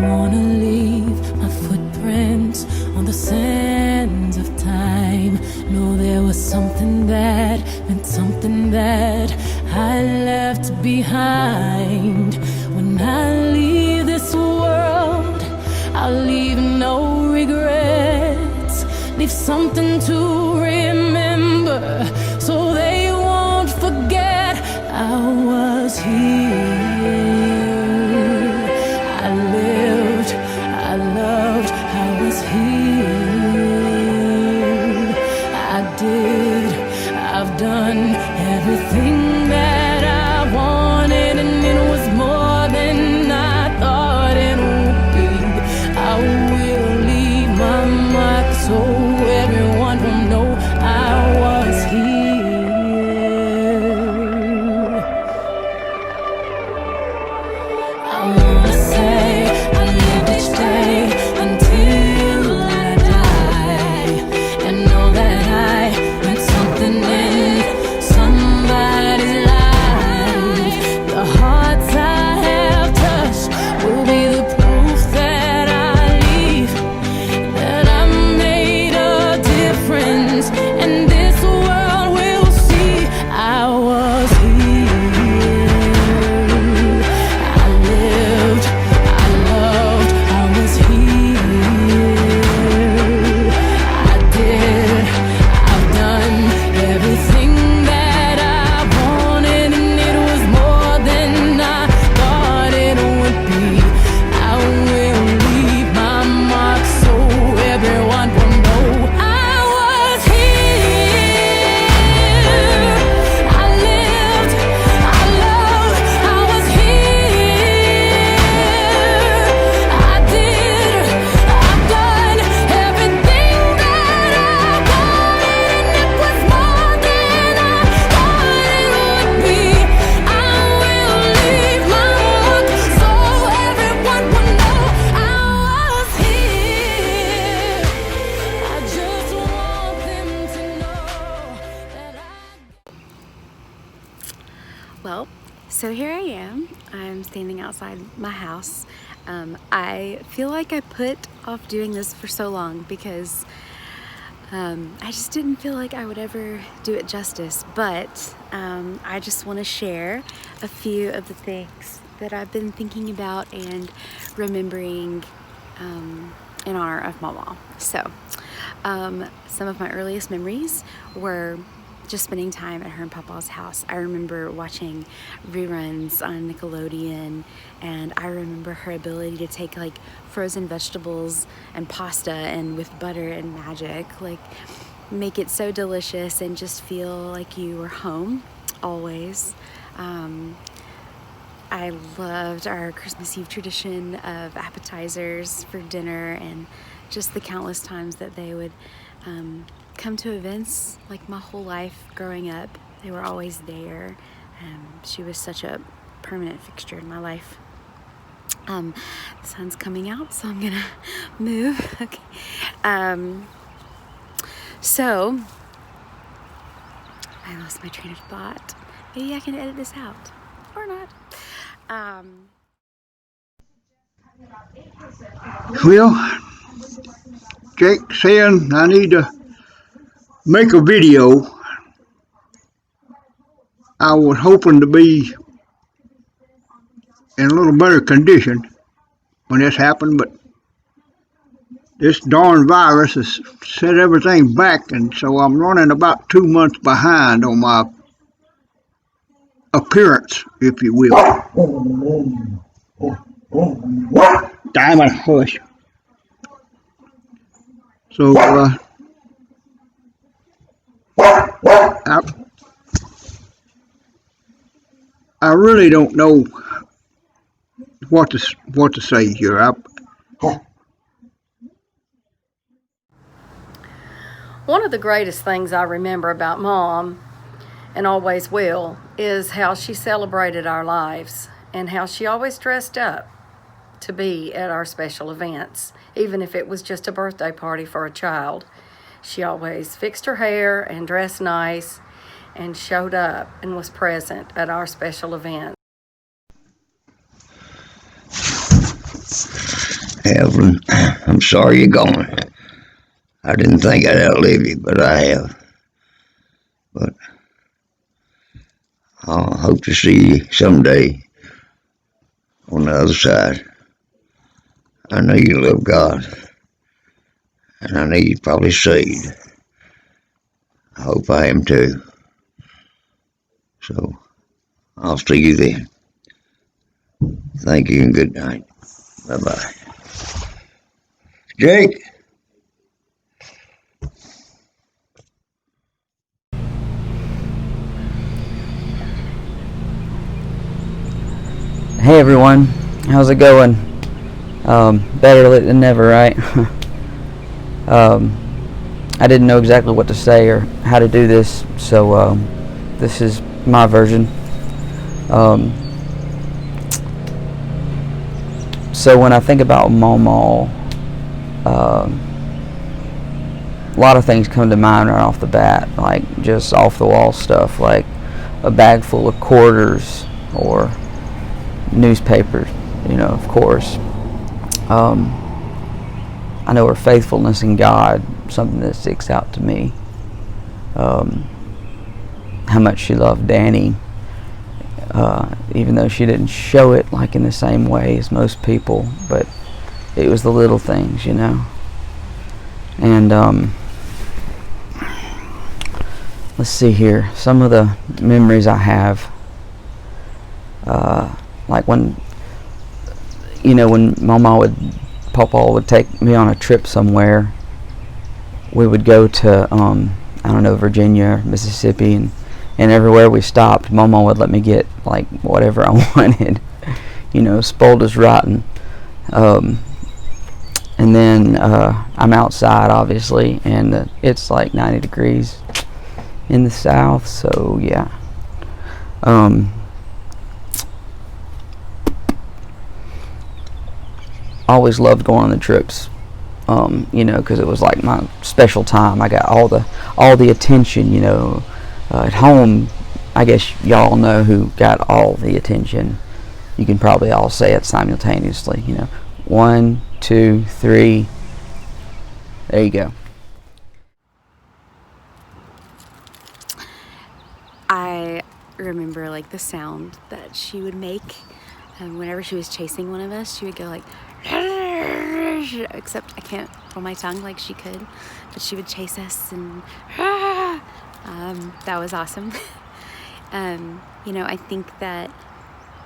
wanna leave my footprints on the sands of time. No, there was something that meant something that I left behind. When I leave this world, I'll leave no regrets. Leave something to remember, so they won't forget I was here. I lived, I loved, I was here. I did, I've done everything that I wanted, and it was more than I thought it would be. I will leave my mark so everyone will know I was here. I wanna say I lived each day until I die, and know that I meant something in somebody's life. The hearts I have touched will be the proof that I leave, that I made a difference, and this world will see I was here. I lived, I loved, I was here. I did, I've done everything that I wanted, and it was more than I thought it would be. I will leave my mark so everyone will know I was here. I lived, I loved, I was here. I did, I've done everything that I wanted, and it was more than I thought it would be. I will leave my mark so everyone will know I was here. I just want them to know that Well, so here I am. I'm standing outside my house. I feel like I put off doing this for so long because I just didn't feel like I would ever do it justice. But I just want to share a few of the things that I've been thinking about and remembering in honor of my mom. So some of my earliest memories were just spending time at her and Papa's house. I remember watching reruns on Nickelodeon, and I remember her ability to take like frozen vegetables and pasta and with butter and magic, like make it so delicious and just feel like you were home always. I loved our Christmas Eve tradition of appetizers for dinner, and just the countless times that they would come to events. Like my whole life growing up, they were always there. She was such a permanent fixture in my life. The sun's coming out, so I'm gonna move. Okay. So I lost my train of thought. Maybe I can edit this out or not. Well, Jake saying I need to make a video. I was hoping to be in a little better condition when this happened, but this darn virus has set everything back, and so I'm running about 2 months behind on my appearance, if you will. Diamond, hush. So, I really don't know what to say here. One of the greatest things I remember about Mom, and always will, is how she celebrated our lives and how she always dressed up to be at our special events, even if it was just a birthday party for a child. She always fixed her hair and dressed nice and showed up and was present at our special events. Evelyn, I'm sorry you're gone. I didn't think I'd outlive you, but I have. But I'll hope to see you someday on the other side. I know you love God, and I know you're probably saved. I hope I am too. So I'll see you then. Thank you and good night. Bye-bye. Jake? Hey everyone, how's it going? Better late than never, right? I didn't know exactly what to say or how to do this, so this is my version. So when I think about Mama, a lot of things come to mind right off the bat, like just off the wall stuff, like a bag full of quarters or newspapers, of course. I know her faithfulness in God, something that sticks out to me. How much she loved Danny, even though she didn't show it like in the same way as most people, but it was the little things, And let's see here, some of the memories I have, like when Papa would take me on a trip somewhere, we would go to Virginia, Mississippi, and everywhere we stopped, Mama would let me get like whatever I wanted, spoiled as rotten. And then I'm outside, obviously, and it's like 90 degrees in the south, so yeah. Always loved going on the trips, because it was like my special time. I got all the attention, at home. I guess y'all know who got all the attention. You can probably all say it simultaneously, 1, 2, 3. There you go. I remember like the sound that she would make whenever she was chasing one of us. She would go like, except I can't pull my tongue like she could, but she would chase us, and that was awesome. I think that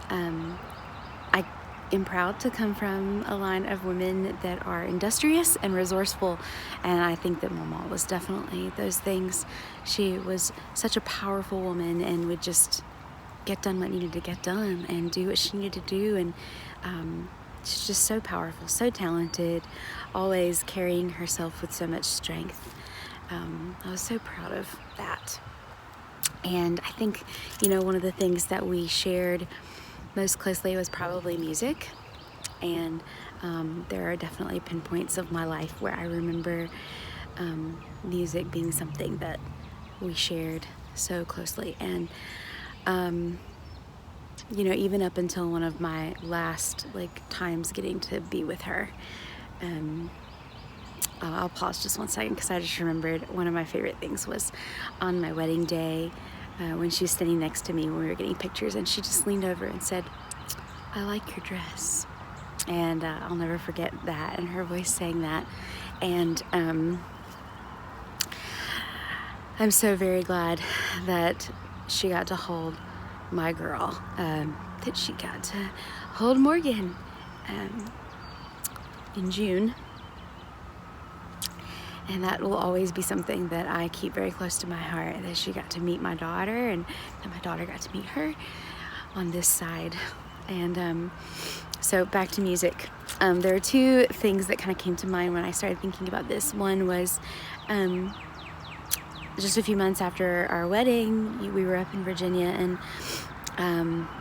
I am proud to come from a line of women that are industrious and resourceful, and I think that Mama was definitely those things. She was such a powerful woman and would just get done what needed to get done and do what she needed to do, and she's just so powerful, so talented, always carrying herself with so much strength. I was so proud of that. And I think, one of the things that we shared most closely was probably music. And there are definitely pinpoints of my life where I remember music being something that we shared so closely. And even up until one of my last times getting to be with her. I'll pause just one second because I just remembered one of my favorite things was on my wedding day when she was standing next to me when we were getting pictures, and she just leaned over and said, "I like your dress." And I'll never forget that, and her voice saying that. And I'm so very glad that she got to hold my girl, that she got to hold Morgan in June. And that will always be something that I keep very close to my heart, that she got to meet my daughter and that my daughter got to meet her on this side. And so back to music. There are two things that kind of came to mind when I started thinking about this. One was just a few months after our wedding, we were up in Virginia, and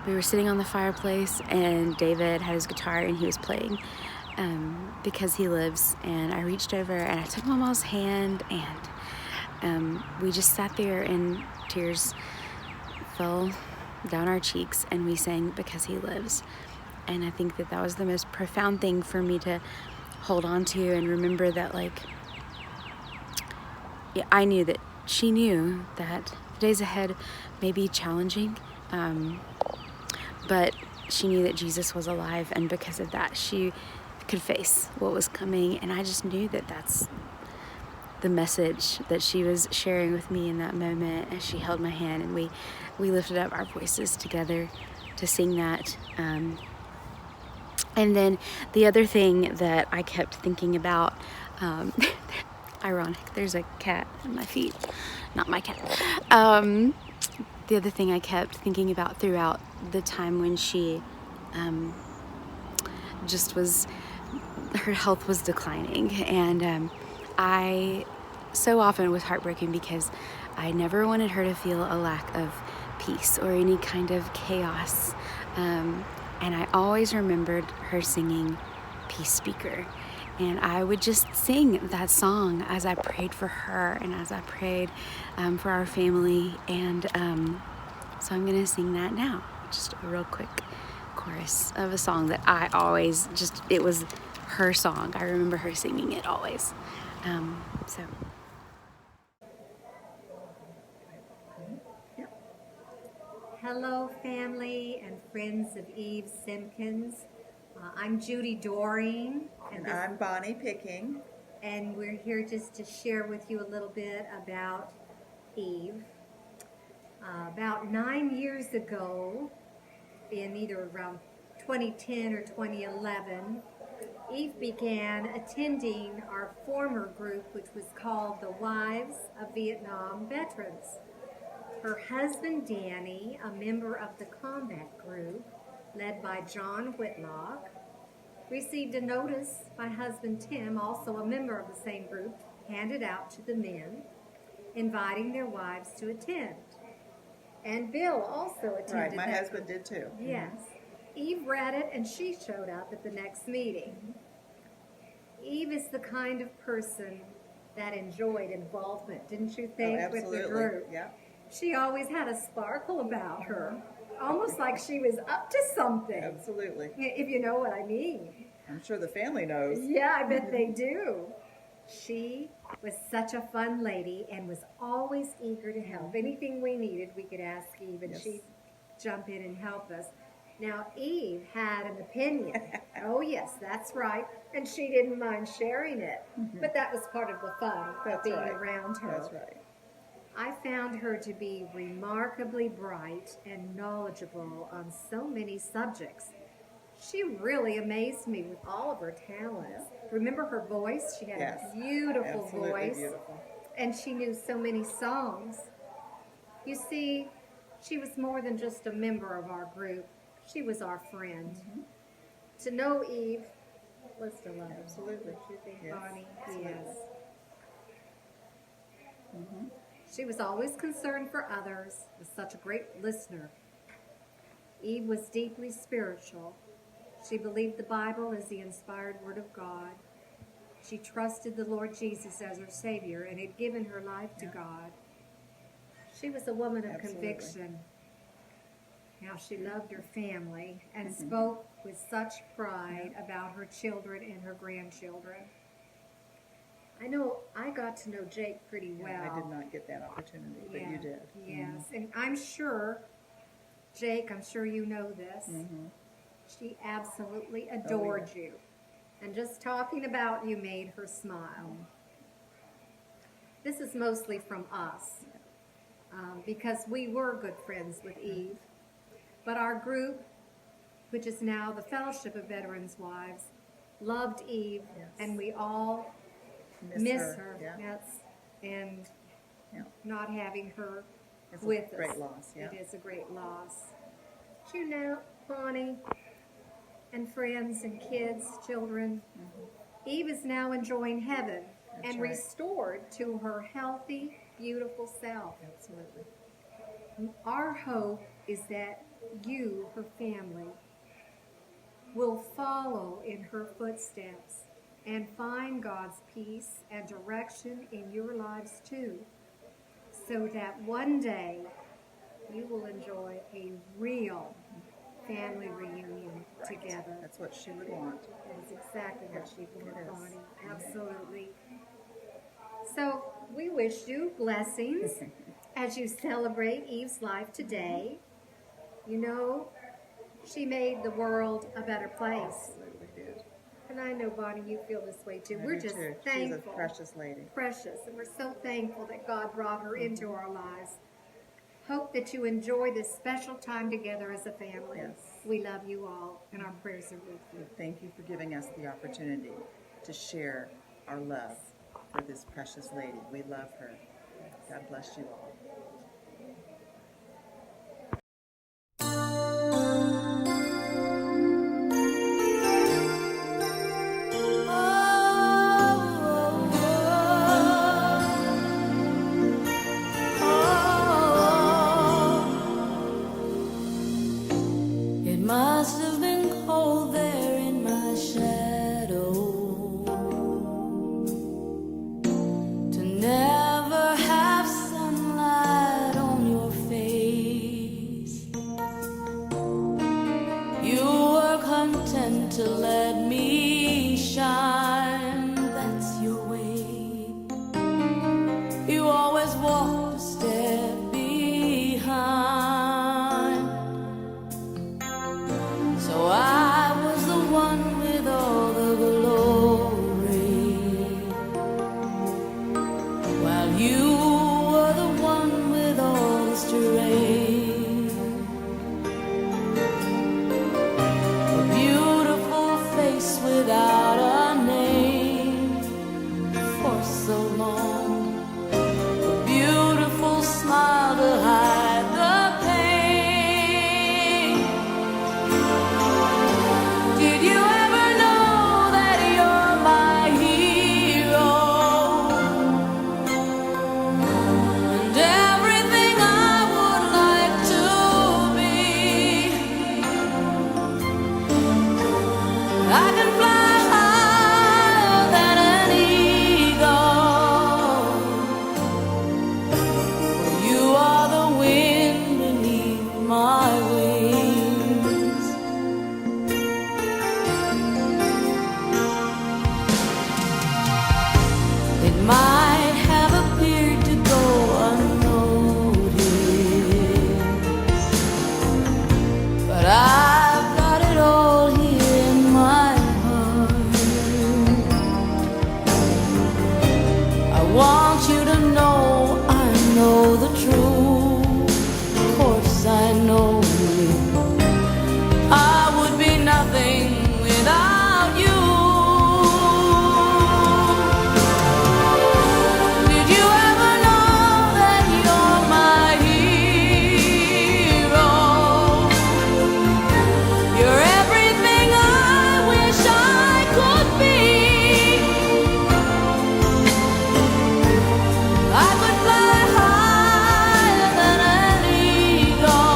we were sitting on the fireplace, and David had his guitar and he was playing Because He Lives. And I reached over and I took Mama's hand, and we just sat there and tears fell down our cheeks, and we sang Because He Lives. And I think that was the most profound thing for me to hold on to and remember that, like, I knew that she knew that the days ahead may be challenging, but she knew that Jesus was alive, and because of that, she could face what was coming. And I just knew that that's the message that she was sharing with me in that moment as she held my hand, and we lifted up our voices together to sing that. And then the other thing that I kept thinking about, ironic, there's a cat at my feet, not my cat. The other thing I kept thinking about throughout the time when she her health was declining, and I so often was heartbroken because I never wanted her to feel a lack of peace or any kind of chaos. And I always remembered her singing Peace Speaker. And I would just sing that song as I prayed for her and as I prayed for our family. And so I'm going to sing that now. Just a real quick chorus of a song that I always it was her song. I remember her singing it always. So. Hello, family and friends of Eve Simpkins. I'm Judy Doreen. And I'm Bonnie Picking. And we're here just to share with you a little bit about Eve. About 9 years ago, in either around 2010 or 2011, Eve began attending our former group, which was called the Wives of Vietnam Veterans. Her husband, Danny, a member of the combat group, led by John Whitlock, received a notice by husband Tim, also a member of the same group, handed out to the men, inviting their wives to attend. And Bill also attended. Right, my husband did too. Yes. Eve read it, and she showed up at the next meeting. Eve is the kind of person that enjoyed involvement, didn't you think, with the group? Yeah. She always had a sparkle about her, almost like she was up to something. Absolutely. If you know what I mean. I'm sure the family knows. Yeah, I bet they do. She was such a fun lady and was always eager to help. Anything we needed, we could ask Eve, and she'd jump in and help us. Now, Eve had an opinion. Oh, yes, that's right. And she didn't mind sharing it. But that was part of the fun of being around her. That's right. I found her to be remarkably bright and knowledgeable on so many subjects. She really amazed me with all of her talents. Remember her voice? She had a beautiful voice. Beautiful. And she knew so many songs. You see, she was more than just a member of our group. She was our friend. To know Eve was to love. Absolutely. Don't you think, Yes. Bonnie? Absolutely. Yes. She was always concerned for others, was such a great listener. Eve was deeply spiritual. She believed the Bible as the inspired Word of God. She trusted the Lord Jesus as her Savior and had given her life to God. She was a woman of conviction. How she loved her family and spoke with such pride about her children and her grandchildren. I know I got to know Jake pretty well. I did not get that opportunity, but you did. Yes, and I'm sure, Jake, I'm sure you know this. She absolutely adored you. And just talking about you made her smile. This is mostly from us, because we were good friends with Eve. But our group, which is now the Fellowship of Veterans Wives, loved Eve, and we all miss her. Yeah. Yes, and not having her It's with a great us. loss. Yeah. It is a great loss. Do you know, Bonnie, and friends and kids, children, Eve is now enjoying heaven and right. restored to her healthy, beautiful self. Absolutely. Our hope is that you, her family, will follow in her footsteps and find God's peace and direction in your lives too, so that one day you will enjoy a real family reunion together. That's what she would want. That is exactly what she would It want, is. Bonnie. Absolutely. So we wish you blessings as you celebrate Eve's life today. You know, she made the world a better place. Absolutely did. And I know, Bonnie, you feel this way too. I We're do just too. thankful. She's a precious lady. Precious. And we're so thankful that God brought her into our lives. Hope that you enjoy this special time together as a family. Yes. We love you all, and our prayers are with you. Thank you for giving us the opportunity to share our love for this precious lady. We love her. God bless you all. It must have been cold there in my shadow to never have sunlight on your face. You were content to let me shine, that's your way. You always walked a step behind. So I was the one with all the glory, while you were the one with all the strength. A beautiful face without a name for so long. A beautiful smile to hide the pain. Did you ever know that you're my hero? And everything I would like to be. I can fly higher than an eagle. You are the wind beneath my wings. It might have appeared to go unnoticed, but I've got it all here in my heart. I want you to know I know the truth. Of course I know I would be nothing without you. Did you ever know that you're my hero? You're everything I wish I could be. I could fly higher than an eagle.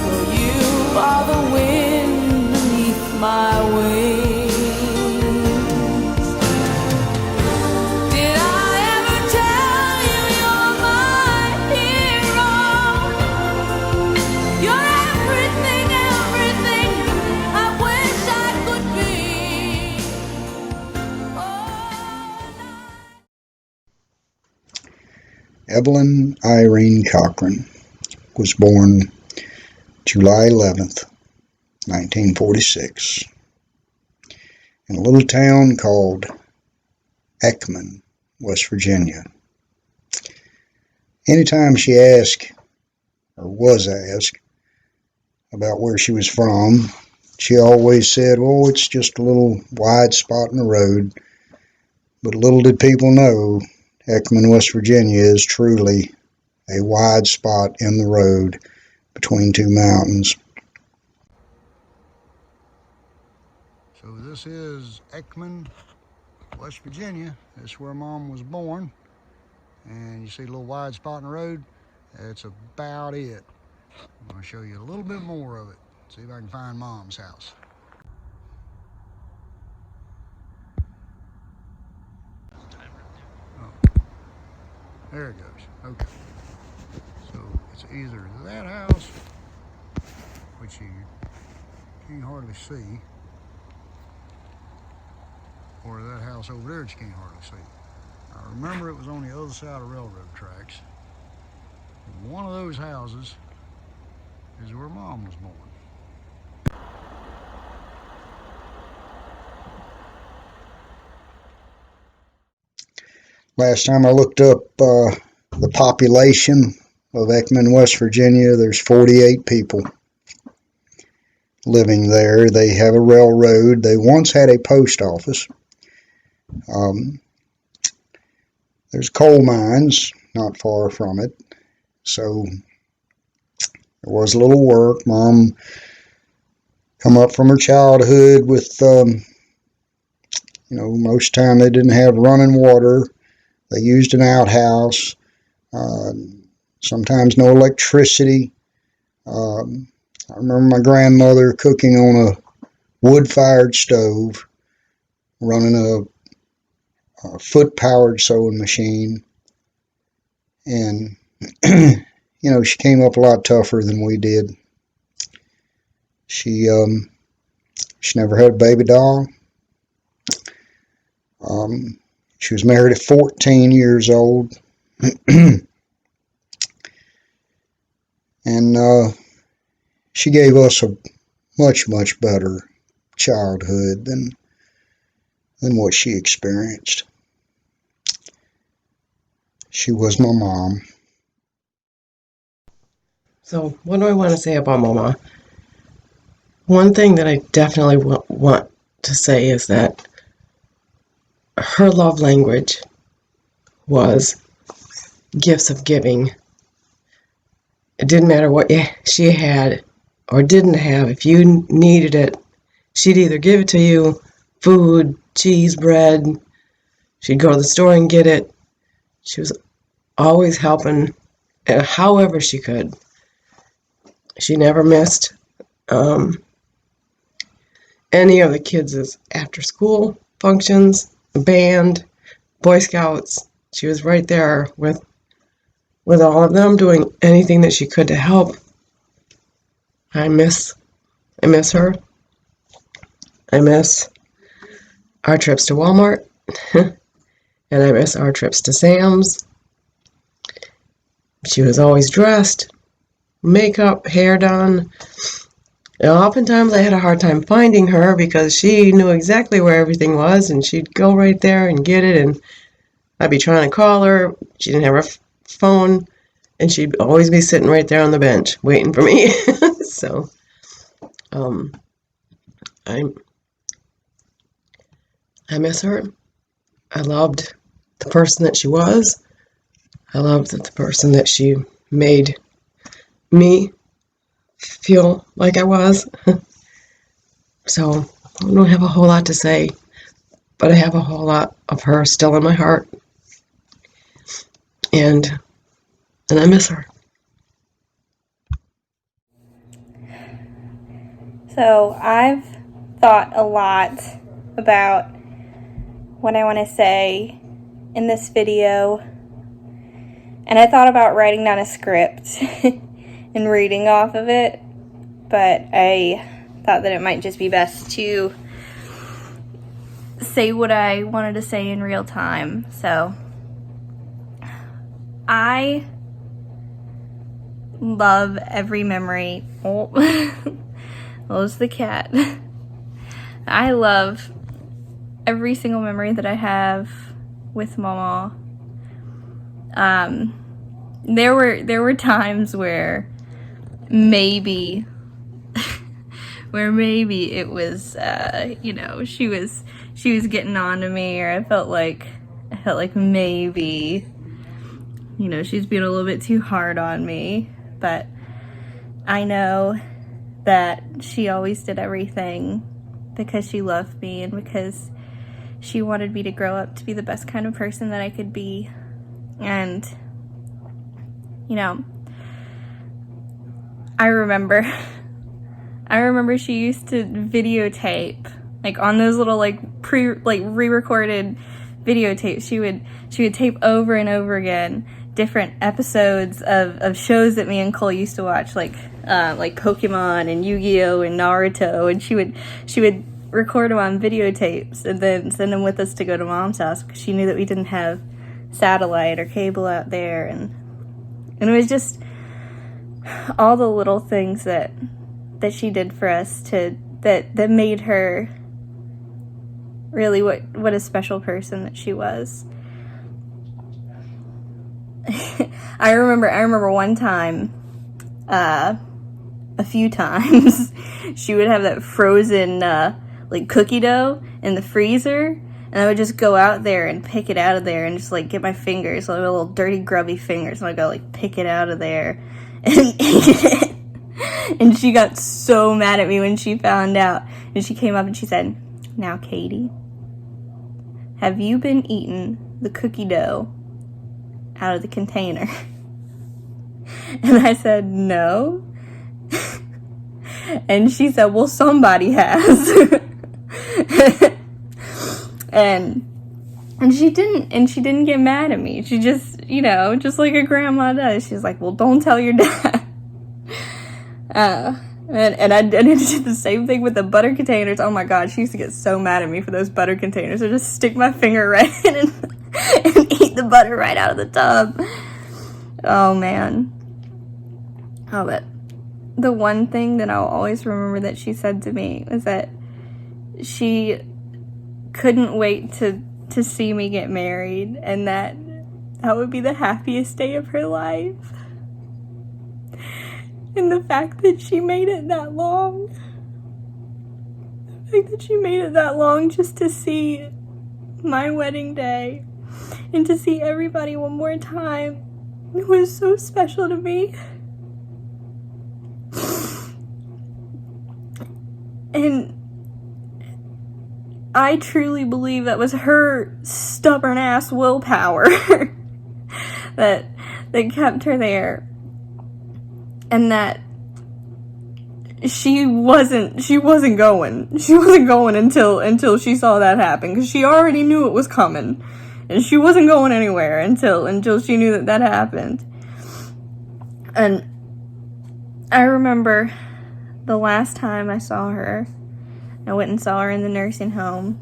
For you are the wind beneath my wings. Did I ever tell you you're my hero? You're everything, everything I wish I could be. Evelyn Irene Cochran was born July 11th, 1946, in a little town called Ekman, West Virginia. Anytime she asked, or was asked, about where she was from, she always said, "Oh, it's just a little wide spot in the road." But little did people know, Ekman, West Virginia is truly a wide spot in the road between two mountains. So this is Ekman, West Virginia. That's where Mom was born. And you see a little wide spot in the road? That's about it. I'm going to show you a little bit more of it. See if I can find Mom's house. Oh, there it goes. Okay. So It's either that house, which you can't hardly see, or that house over there that you can't hardly see. I remember it was on the other side of railroad tracks. One of those houses is where Mom was born. Last time I looked up the population of Ekman, West Virginia, there's 48 people living there. They have a railroad. They once had a post office. There's coal mines not far from it. So there was a little work. Mom come up from her childhood with, most time they didn't have running water. They used an outhouse, sometimes no electricity. I remember my grandmother cooking on a wood-fired stove, running a foot-powered sewing machine. And, she came up a lot tougher than we did. She never had a baby doll. She was married at 14 years old. And she gave us a much, much better childhood than what she experienced. She was my mom. So what do I want to say about Mama? One thing that I definitely want to say is that her love language was gifts of giving. It didn't matter what she had or didn't have. If you needed it, she'd either give it to you, food, cheese, bread. She'd go to the store and get it. She was always helping however she could. She never missed any of the kids' after-school functions, band, Boy Scouts. She was right there with all of them, doing anything that she could to help. I miss her. I miss our trips to Walmart, and I miss our trips to Sam's. She was always dressed, makeup, hair done. And oftentimes I had a hard time finding her because she knew exactly where everything was, and she'd go right there and get it, and I'd be trying to call her. She didn't have her phone, and she'd always be sitting right there on the bench waiting for me. So I miss her. I loved the person that she was. I loved the person that she made me feel like I was. So I don't have a whole lot to say, but I have a whole lot of her still in my heart. And I miss her. So I've thought a lot about what I want to say in this video, and I thought about writing down a script and reading off of it, but I thought that it might just be best to say what I wanted to say in real time. So I love every memory. Oh, there's the cat. I love every single memory that I have with Mama. There were times where maybe it was she was getting on to me, or I felt like maybe she's being a little bit too hard on me, but I know that she always did everything because she loved me and because she wanted me to grow up to be the best kind of person that I could be. And I remember she used to videotape, like on those little re-recorded videotapes. She would tape over and over again different episodes of shows that me and Cole used to watch, like Pokemon and Yu-Gi-Oh and Naruto, and she would record them on videotapes and then send them with us to go to Mom's house because she knew that we didn't have satellite or cable out there, and it was just all the little things that she did for us that made her really what a special person that she was. I remember one time, a few times, she would have that frozen like cookie dough in the freezer, and I would just go out there and pick it out of there and just like get my fingers, like little dirty grubby fingers, and I'd go like pick it out of there and eat it. And she got so mad at me when she found out, and she came up and she said, "Now, Katie, have you been eating the cookie dough out of the container?" And I said, "No." And she said, "Well, somebody has." and she didn't get mad at me. She just, just like a grandma does, she's like, "Well, don't tell your dad." And I did the same thing with the butter containers. Oh my god, she used to get so mad at me for those butter containers. I just stick my finger right in and eat the butter right out of the tub. Oh man. Oh, but the one thing that I'll always remember that she said to me was that she couldn't wait to see me get married, and that would be the happiest day of her life. And the fact that she made it that long, just to see my wedding day and to see everybody one more time, it was so special to me. And I truly believe that was her stubborn ass willpower that kept her there, and that she wasn't going until she saw that happen, because she already knew it was coming, and she wasn't going anywhere until she knew that happened. And I remember the last time I saw her, I went and saw her in the nursing home,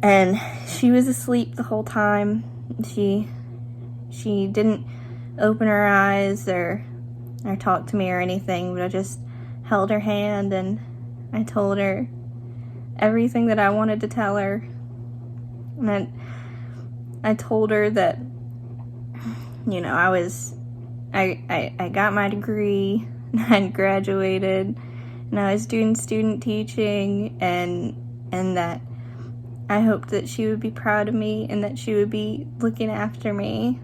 and she was asleep the whole time. She didn't open her eyes or talk to me or anything, but I just held her hand and I told her everything that I wanted to tell her. And I told her that, I got my degree, and I graduated, and I was doing student teaching, and that I hoped that she would be proud of me and that she would be looking after me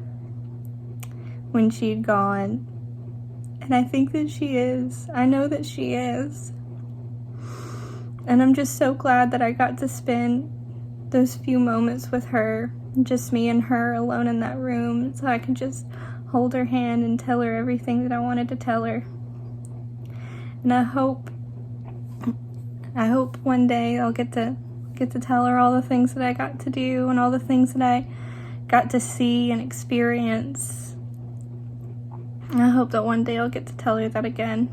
when she'd gone. And I think that she is. I know that she is. And I'm just so glad that I got to spend those few moments with her, just me and her alone in that room, so I could just hold her hand and tell her everything that I wanted to tell her. And I hope one day I'll get to tell her all the things that I got to do and all the things that I got to see and experience. And I hope that one day I'll get to tell her that again.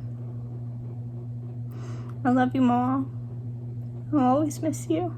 I love you, Mom. I'll always miss you.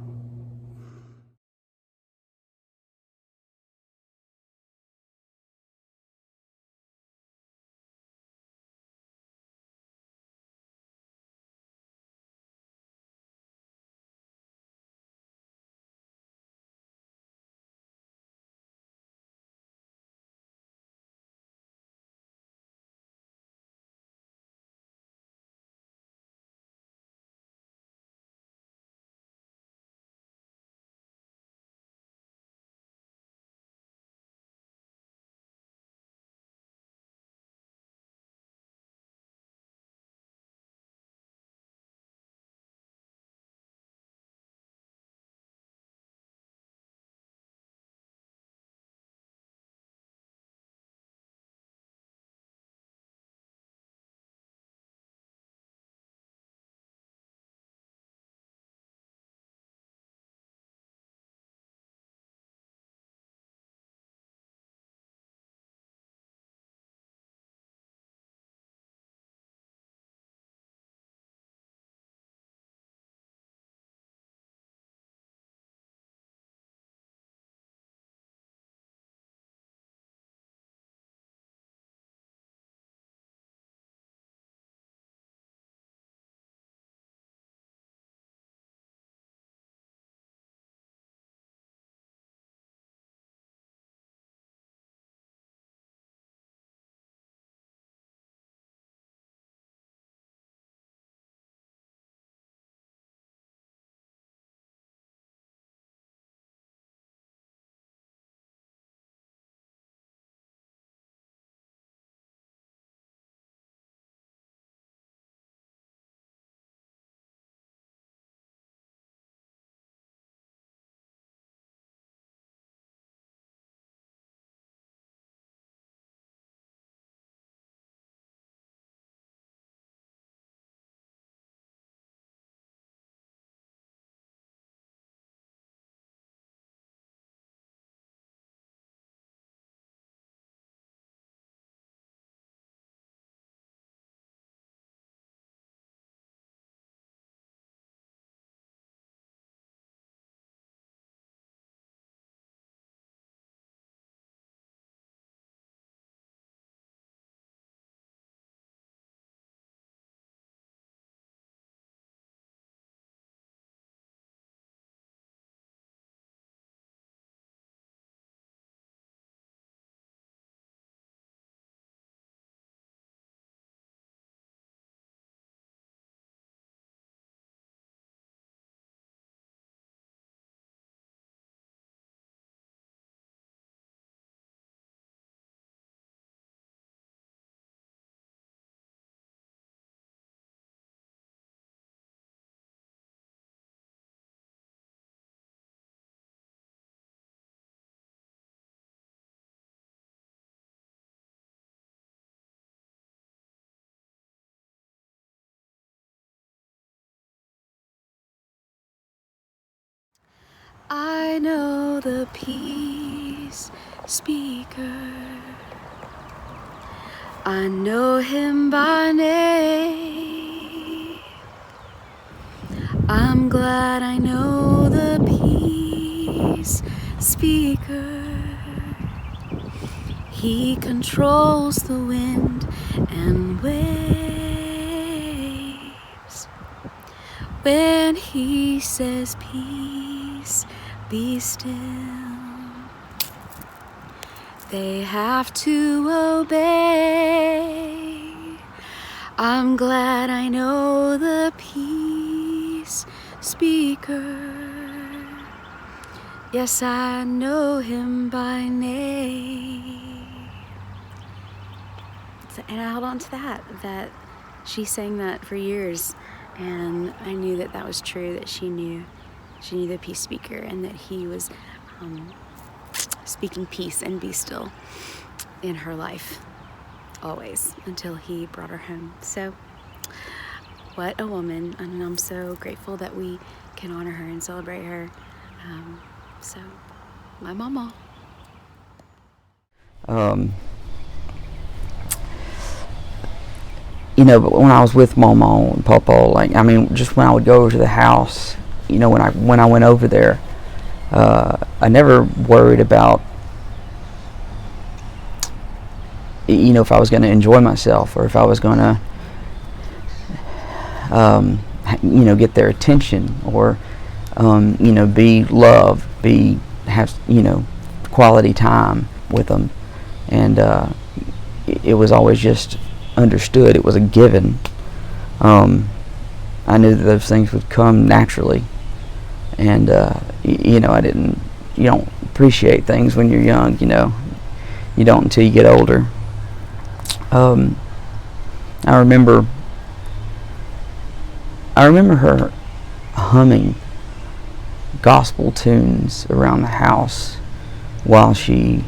I know the peace speaker. I know him by name. I'm glad I know the peace speaker. He controls the wind and waves. When he says peace, be still, they have to obey. I'm glad I know the peace speaker. Yes, I know him by name. And I held on to that she sang that for years, and I knew that was true, that she knew the peace speaker, and that he was speaking peace and be still in her life always until he brought her home. So what a woman, and I'm so grateful that we can honor her and celebrate her. So my mama. You know, but when I was with Mama and Papa, like, I mean, just when I would go over to the house, you know, when I went over there, I never worried about, you know, if I was going to enjoy myself or if I was going to, you know, get their attention or, you know, be loved, have, you know, quality time with them. And it was always just understood. It was a given. I knew that those things would come naturally. And, you know, you don't appreciate things when you're young, you know. You don't until you get older. I remember her humming gospel tunes around the house while she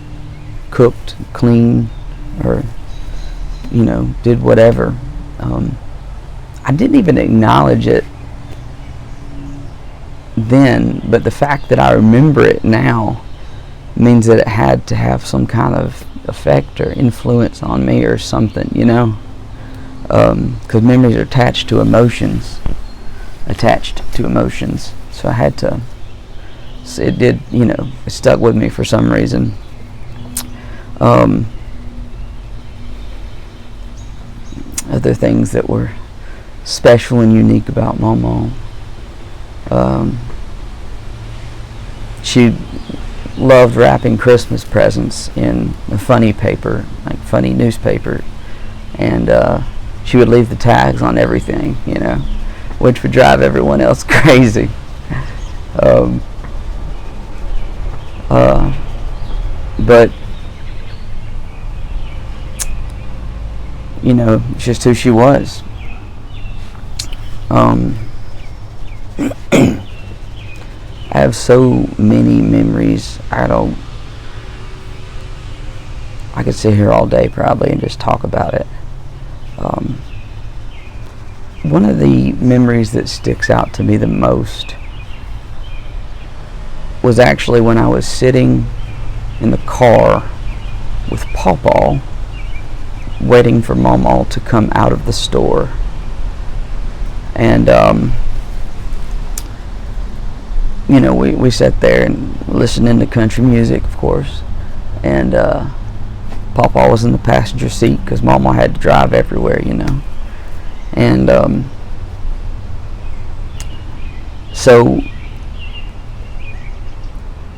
cooked, cleaned, or, you know, did whatever. I didn't even acknowledge it then, but the fact that I remember it now means that it had to have some kind of effect or influence on me or something, you know, because memories are attached to emotions, so I had to, so it did, you know, it stuck with me for some reason. Other things that were special and unique about Mama, she loved wrapping Christmas presents in a funny paper, like funny newspaper, and she would leave the tags on everything, you know, which would drive everyone else crazy. But you know, it's just who she was. I have so many memories. I could sit here all day probably and just talk about it. One of the memories that sticks out to me the most was actually when I was sitting in the car with Pawpaw waiting for Mama to come out of the store. And you know, we sat there and listening to country music, of course, and Pawpaw was in the passenger seat because Mama had to drive everywhere, you know. And so,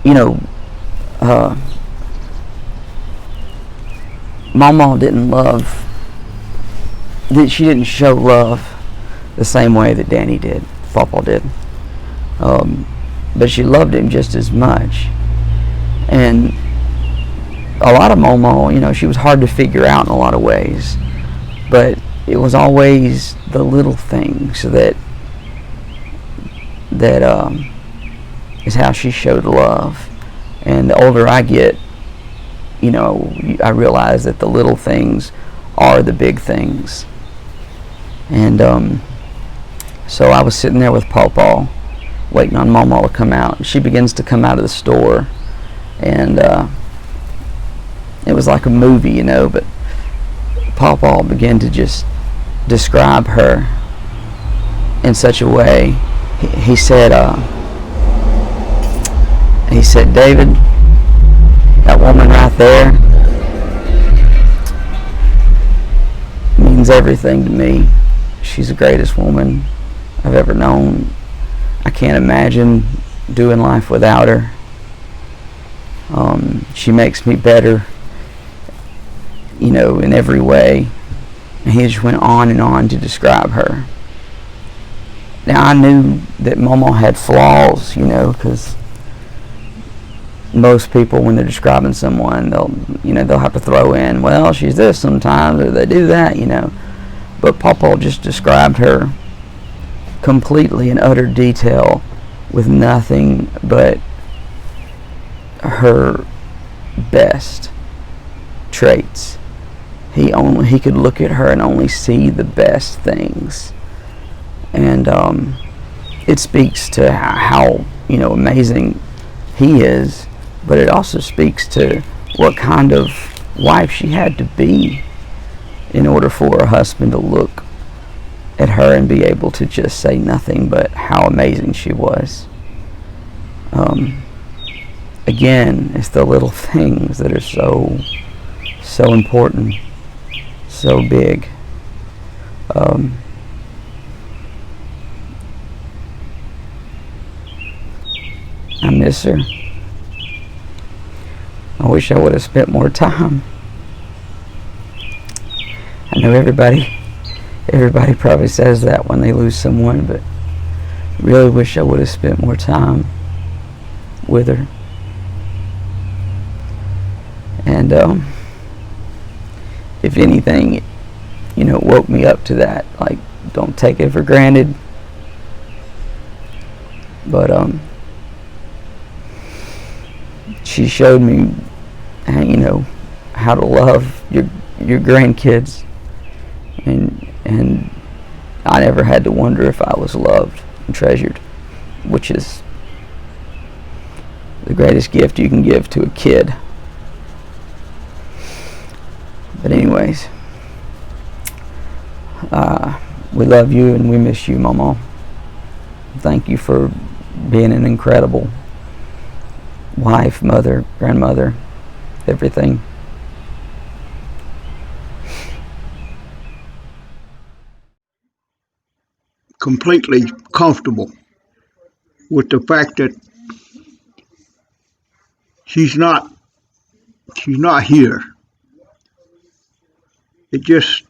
you know, Mama she didn't show love the same way that Danny did, Pawpaw did. But she loved him just as much. And a lot of Mama, you know, she was hard to figure out in a lot of ways. But it was always the little things that is how she showed love. And the older I get, you know, I realize that the little things are the big things. And so I was sitting there with Pawpaw waiting on Mama to come out. And she begins to come out of the store, and it was like a movie, you know, but Pawpaw began to just describe her in such a way. He said, David, that woman right there means everything to me. She's the greatest woman I've ever known. I can't imagine doing life without her. She makes me better, you know, in every way. And he just went on and on to describe her. Now, I knew that Mama had flaws, you know, because most people, when they're describing someone, they'll have to throw in, well, she's this sometimes, or they do that, you know. But Pawpaw just described her completely in utter detail with nothing but her best traits. He could look at her and only see the best things. And it speaks to how, you know, amazing he is, but it also speaks to what kind of wife she had to be in order for her husband to look at her and be able to just say nothing but how amazing she was. Again, it's the little things that are so important, so big. I miss her. I wish I would have spent more time. I know everybody probably says that when they lose someone, but I really wish I would have spent more time with her. And if anything, you know, it woke me up to that. Like, don't take it for granted. But she showed me, you know, how to love your grandkids, and I never had to wonder if I was loved and treasured, which is the greatest gift you can give to a kid. But anyways, we love you and we miss you, Mama. Thank you for being an incredible wife, mother, grandmother, everything. Completely comfortable with the fact that she's not here. It just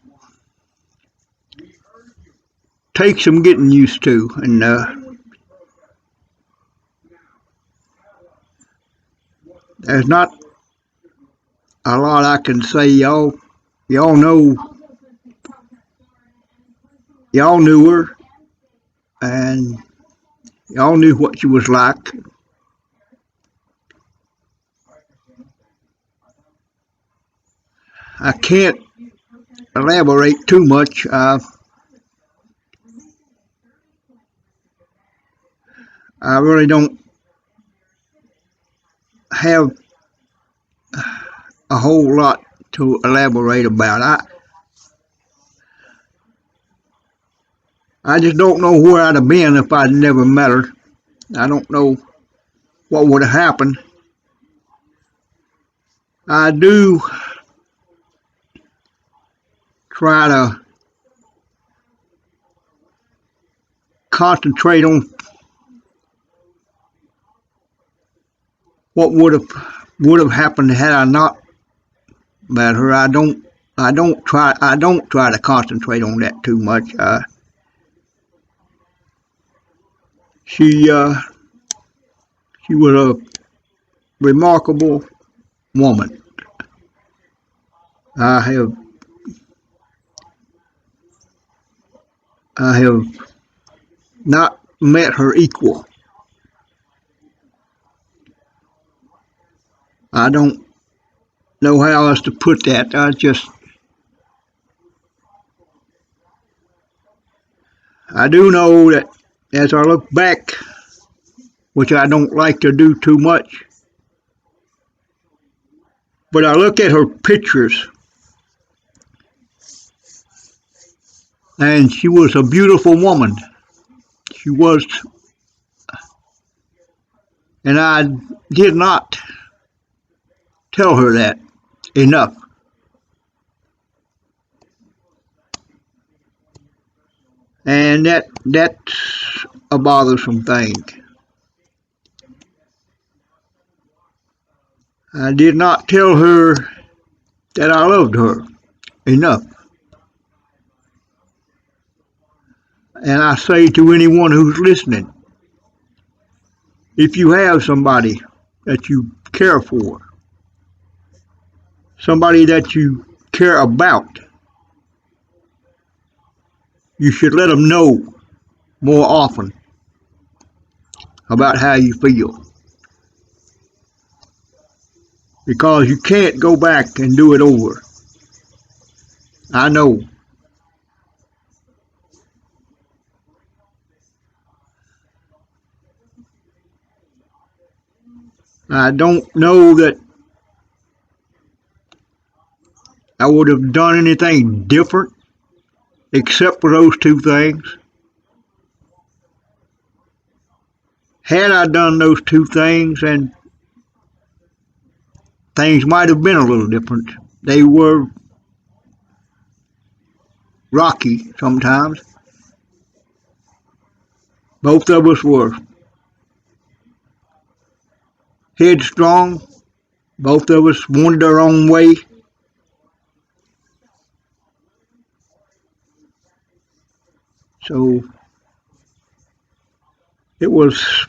takes some getting used to, and there's not a lot I can say. Y'all knew her, and y'all knew what she was like. I can't elaborate too much. I really don't have a whole lot to elaborate about. I just don't know where I'd have been if I'd never met her. I don't know what would have happened. I do try to concentrate on what would have happened had I not met her. I don't try to concentrate on that too much. She was a remarkable woman. I have not met her equal. I don't know how else to put that. I do know that as I look back which I don't like to do too much. But I look at her pictures, and she was a beautiful woman. She was, and I did not tell her that enough. And that's a bothersome thing. I did not tell her that I loved her enough. And I say to anyone who's listening, if you have somebody that you care for, somebody that you care about, you should let them know more often about how you feel. Because you can't go back and do it over. I know. I don't know that I would have done anything different except for those two things. Had I done those two things, and things might have been a little different. They were rocky sometimes. Both of us were headstrong. Both of us wanted our own way. So it was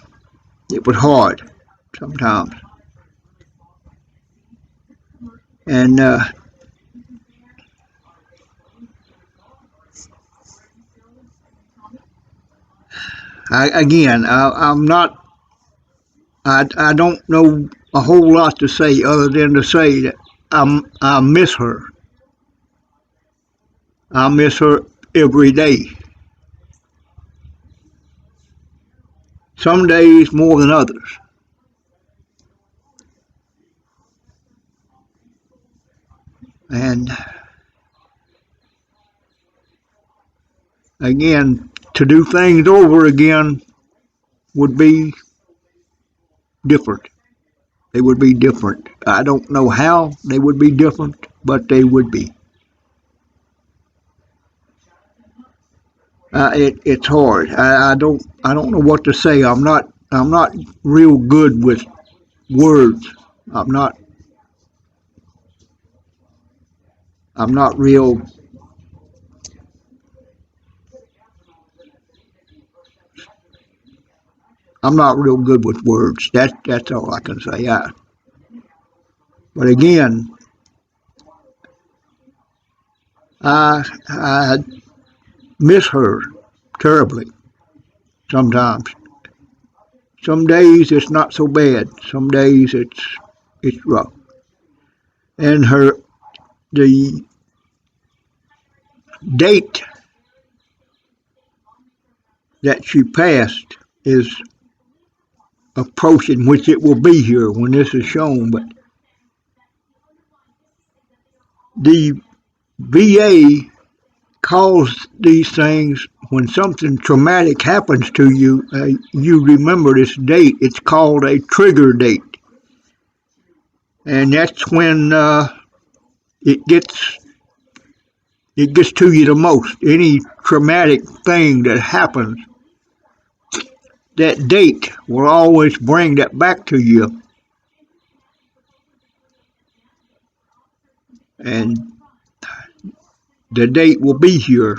hard sometimes. And I'm not. I don't know a whole lot to say other than to say that I miss her. I miss her every day. Some days more than others. And again, to do things over again would be different. They would be different. I don't know how they would be different, but they would be. It's hard. I don't know what to say. I'm not real good with words. I'm not I'm not real. I'm not real good with words. That's all I can say. But again, I miss her terribly sometimes. Some days it's not so bad. Some days it's rough. And the date that she passed is approaching, which it will be here when this is shown. But the VA calls these things when something traumatic happens to you. You remember this date. It's called a trigger date, and that's when it gets it gets to you the most. Any traumatic thing that happens, that date will always bring that back to you. And the date will be here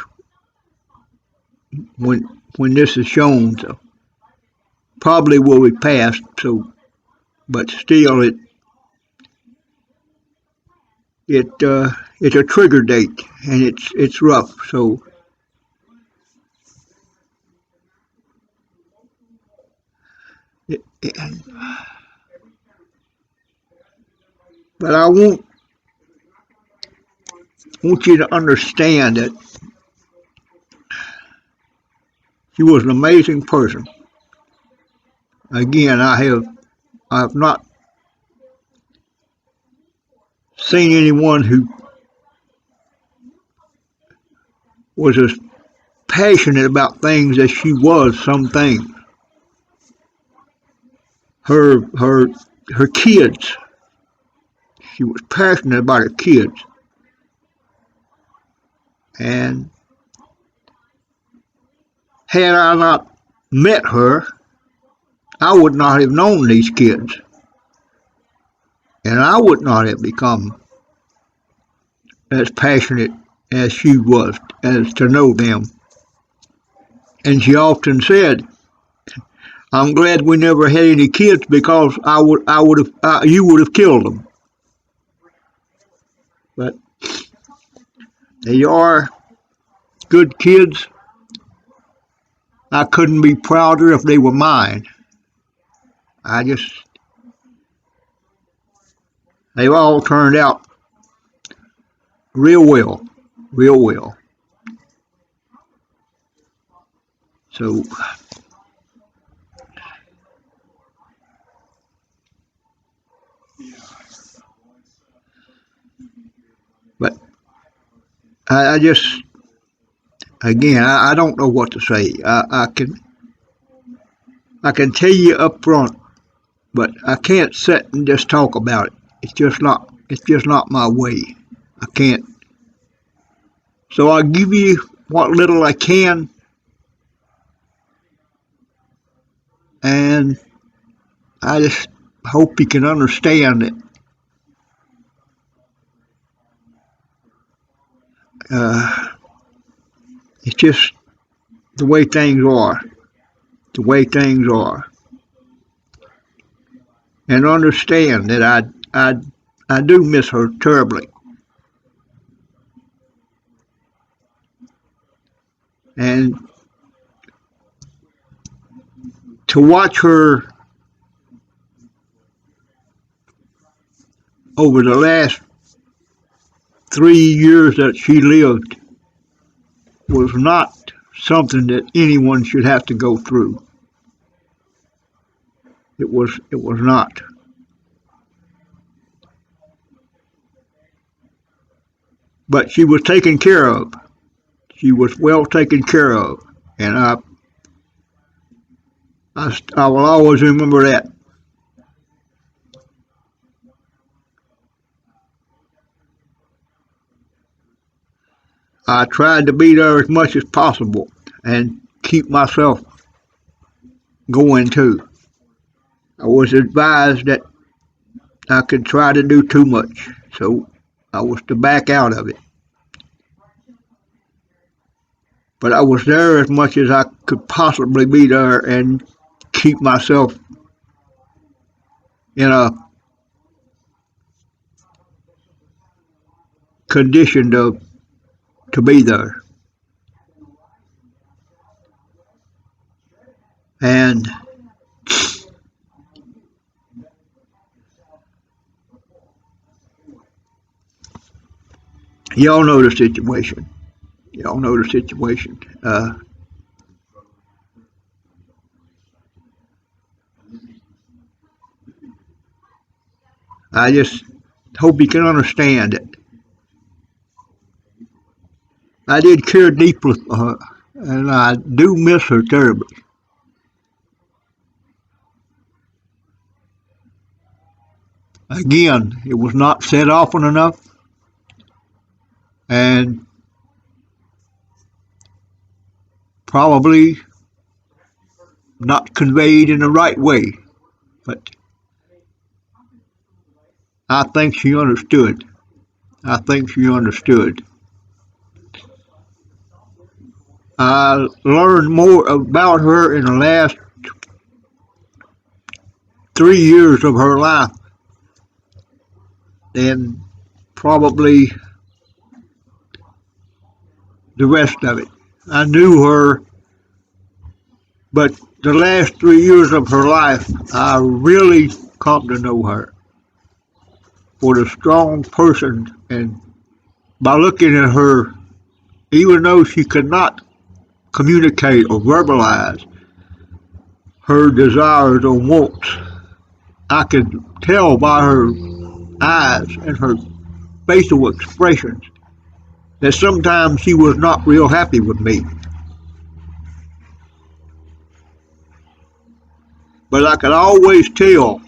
when this is shown. So probably will be past. So, but still, it's a trigger date, and it's rough. So, it, it, but I want you to understand that she was an amazing person, Again, I have not seen anyone who was as passionate about things as she was some things. Her her kids. She was passionate about her kids. And had I not met her, I would not have known these kids. And I would not have become as passionate as she was as to know them. And she often said, "I'm glad we never had any kids because you would have killed them." But they are good kids. I couldn't be prouder if they were mine. They've all turned out real well, real well. So, but I just, again, I don't know what to say. I can tell you up front, but I can't sit and just talk about it. It's just not my way. I can't. So I'll give you what little I can, and I just hope you can understand it. It's just the way things are, the way things are, and understand that I do miss her terribly, and to watch her over the last 3 years that she lived was not something that anyone should have to go through. It was not. But she was taken care of. She was well taken care of, and I will always remember that. I tried to be there as much as possible and keep myself going too. I was advised that I could try to do too much, so I was to back out of it. But I was there as much as I could possibly be there and keep myself in a condition to be there. And y'all know the situation. Y'all know the situation. I just hope you can understand it. I did care deeply for her, and I do miss her terribly. Again, it was not said often enough, and probably not conveyed in the right way, but I think she understood. I think she understood. I learned more about her in the last 3 years of her life than probably the rest of it. I knew her, but the last 3 years of her life, I really come to know her for the strong person. And by looking at her, even though she could not communicate or verbalize, her desires or wants. I could tell by her eyes and her facial expressions that sometimes she was not real happy with me. But I could always tell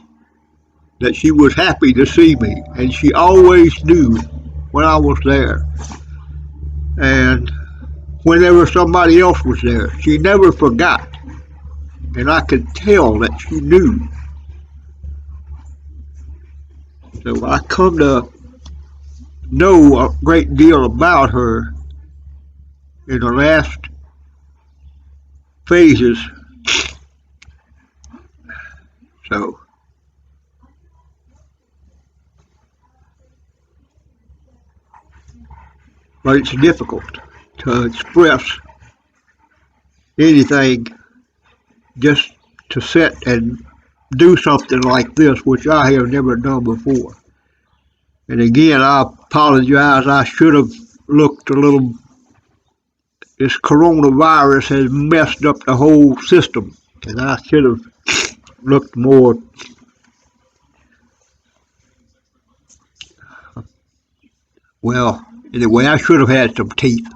that she was happy to see me, and she always knew when I was there. And whenever somebody else was there, she never forgot. And I could tell that she knew. So I come to know a great deal about her in the last phases. So, but it's difficult to express anything just to sit and do something like this, which I have never done before. And again, I apologize. I should have looked a little. This coronavirus has messed up the whole system, and I should have looked more. Well, anyway, I should have had some teeth,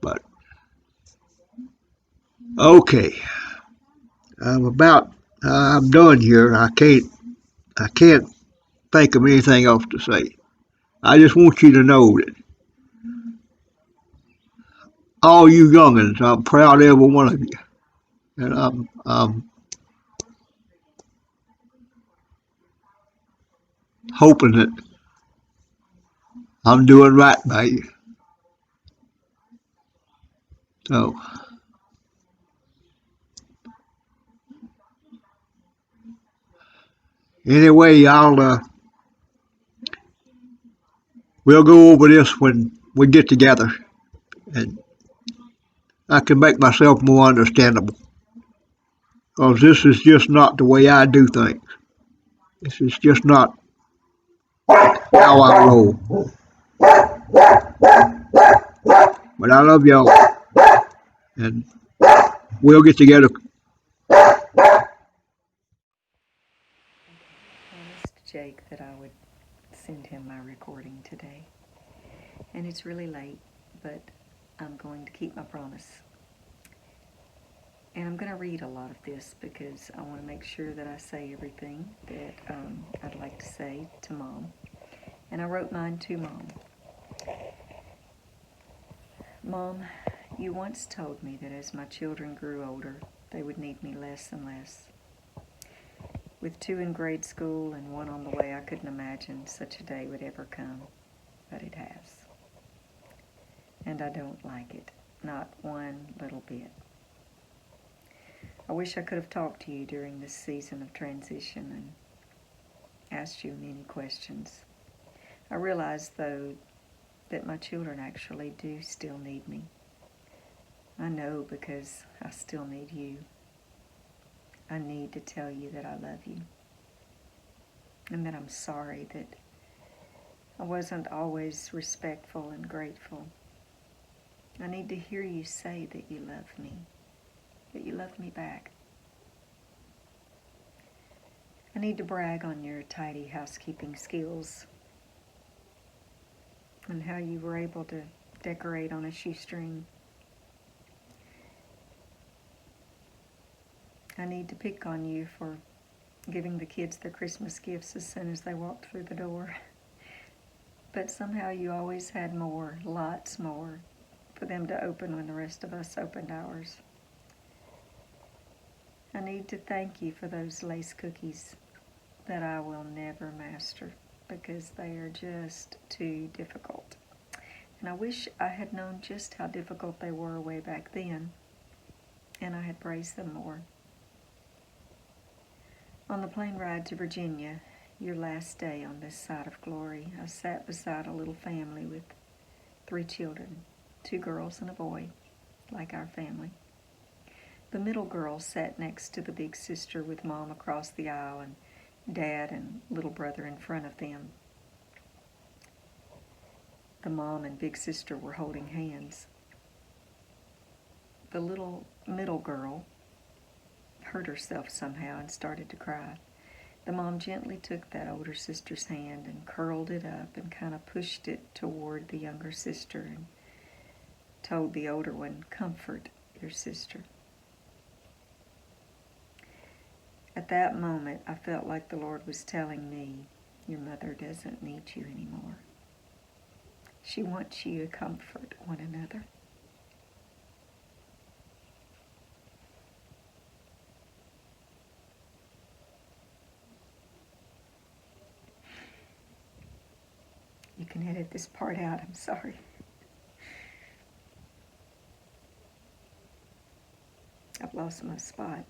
but okay. I'm done here. I can't think of anything else to say. I just want you to know that all you youngins, I'm proud of every one of you, and I'm hoping that I'm doing right by you. So anyway, we'll go over this when we get together, and I can make myself more understandable. Because this is just not the way I do things. This is just not how I roll. But I love y'all, and we'll get together. Promised Jake that I would send him my recording today. And it's really late, but I'm going to keep my promise. And I'm going to read a lot of this because I want to make sure that I say everything that I'd like to say to Mom. And I wrote mine to Mom. Mom, you once told me that as my children grew older, they would need me less and less. With 2 in grade school and 1 on the way, I couldn't imagine such a day would ever come, but it has. And I don't like it, not one little bit. I wish I could have talked to you during this season of transition and asked you many questions. I realize, though, that my children actually do still need me. I know because I still need you. I need to tell you that I love you and that I'm sorry that I wasn't always respectful and grateful. I need to hear you say that you love me, that you love me back. I need to brag on your tidy housekeeping skills and how you were able to decorate on a shoestring. I need to pick on you for giving the kids their Christmas gifts as soon as they walked through the door. But somehow you always had more, lots more, for them to open when the rest of us opened ours. I need to thank you for those lace cookies that I will never master because they are just too difficult. And I wish I had known just how difficult they were way back then, and I had praised them more. On the plane ride to Virginia, your last day on this side of glory, I sat beside a little family with 3 children, 2 girls and a boy, like our family. The middle girl sat next to the big sister with Mom across the aisle and Dad and little brother in front of them. The mom and big sister were holding hands. The little middle girl hurt herself somehow and started to cry. The mom gently took that older sister's hand and curled it up and kind of pushed it toward the younger sister and told the older one, "Comfort your sister." At that moment, I felt like the Lord was telling me, your mother doesn't need you anymore. She wants you to comfort one another. You can edit this part out, I'm sorry. I've lost my spot.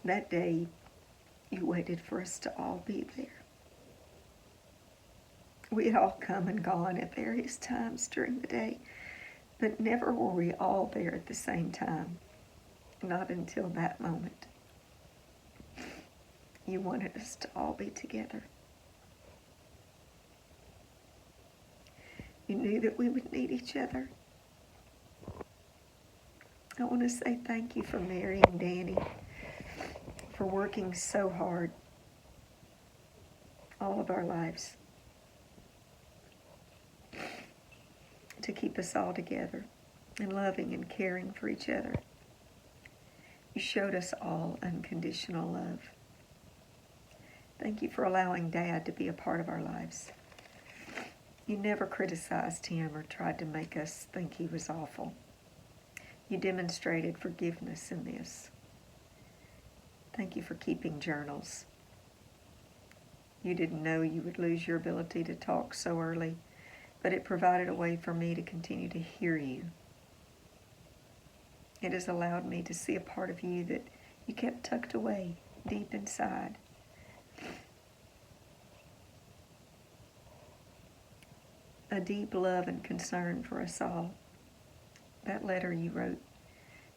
That day, you waited for us to all be there. We had all come and gone at various times during the day, but never were we all there at the same time. Not until that moment. You wanted us to all be together. You knew that we would need each other. I want to say thank you for Mary and Danny, for working so hard all of our lives to keep us all together and loving and caring for each other. You showed us all unconditional love. Thank you for allowing Dad to be a part of our lives. You never criticized him or tried to make us think he was awful. You demonstrated forgiveness in this. Thank you for keeping journals. You didn't know you would lose your ability to talk so early, but it provided a way for me to continue to hear you. It has allowed me to see a part of you that you kept tucked away deep inside. A deep love and concern for us all. That letter you wrote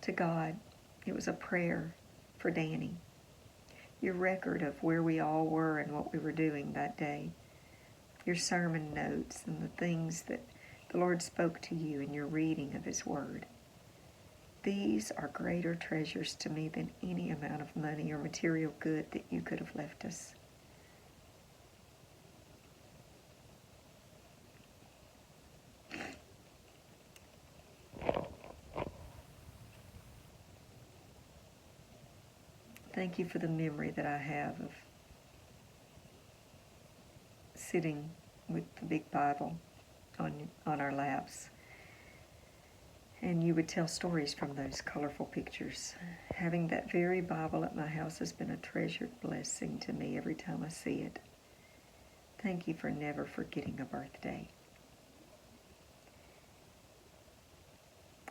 to God, it was a prayer for Danny. Your record of where we all were and what we were doing that day. Your sermon notes and the things that the Lord spoke to you in your reading of His Word. These are greater treasures to me than any amount of money or material good that you could have left us. Thank you for the memory that I have of sitting with the big Bible on our laps. And you would tell stories from those colorful pictures. Having that very Bible at my house has been a treasured blessing to me every time I see it. Thank you for never forgetting a birthday.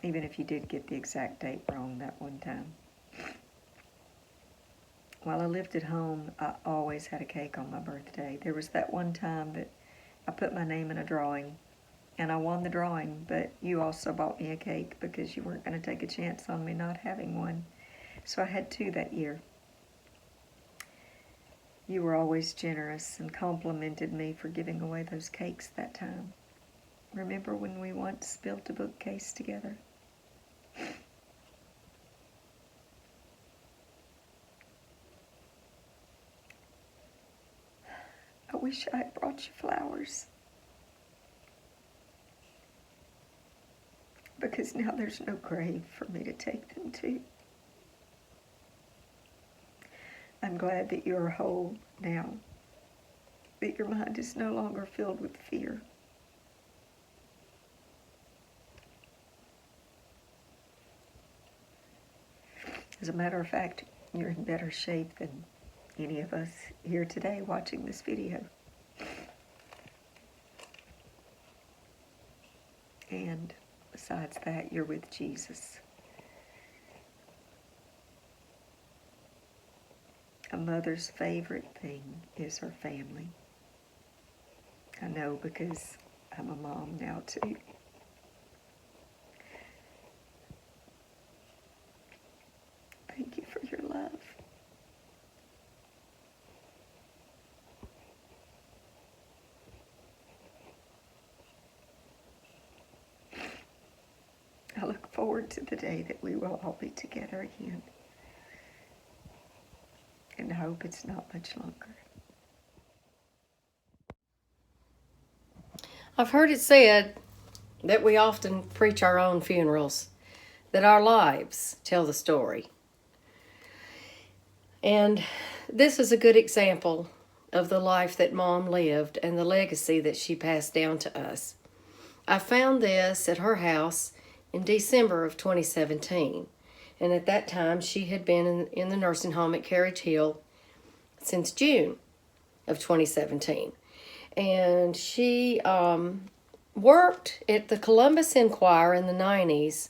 Even if you did get the exact date wrong that one time. While I lived at home, I always had a cake on my birthday. There was that one time that I put my name in a drawing, and I won the drawing, but you also bought me a cake because you weren't going to take a chance on me not having one. So I had two that year. You were always generous and complimented me for giving away those cakes that time. Remember when we once built a bookcase together? I wish I had brought you flowers. Because now there's no grave for me to take them to. I'm glad that you are whole now, that your mind is no longer filled with fear. As a matter of fact, you're in better shape than any of us here today watching this video. And besides that, you're with Jesus. A mother's favorite thing is her family. I know because I'm a mom now too. Thank you for your love. I look forward forward to the day that we will all be together again. And hope it's not much longer. I've heard it said that we often preach our own funerals, that our lives tell the story. And this is a good example of the life that Mom lived and the legacy that she passed down to us. I found this at her house in December of 2017. And at that time, she had been in the nursing home at Carriage Hill since June of 2017. And she worked at the Columbus Enquirer in the 90s.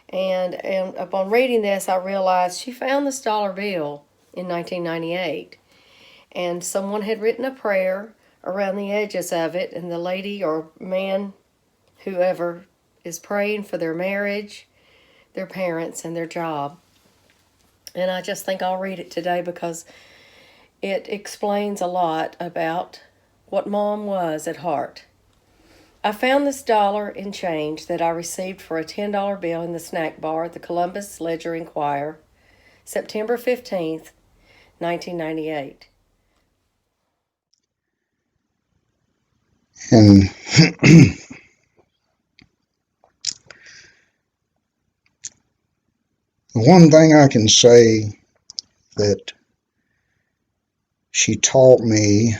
And upon reading this, I realized she found this dollar bill in 1998. And someone had written a prayer around the edges of it, and the lady or man, whoever, is praying for their marriage, their parents, and their job. And I just think I'll read it today because it explains a lot about what Mom was at heart. I found this dollar in change that I received for a $10 bill in the snack bar at the Columbus Ledger Enquirer, September 15th, 1998. And the one thing I can say that she taught me,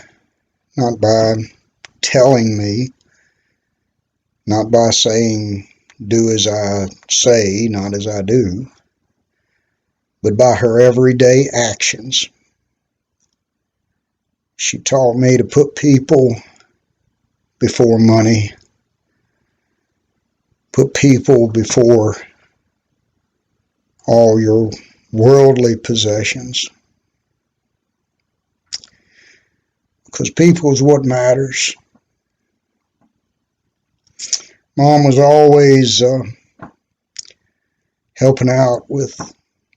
not by telling me, not by saying, do as I say, not as I do, but by her everyday actions. She taught me to put people before money, put people before all your worldly possessions. Because people is what matters. Mom was always helping out with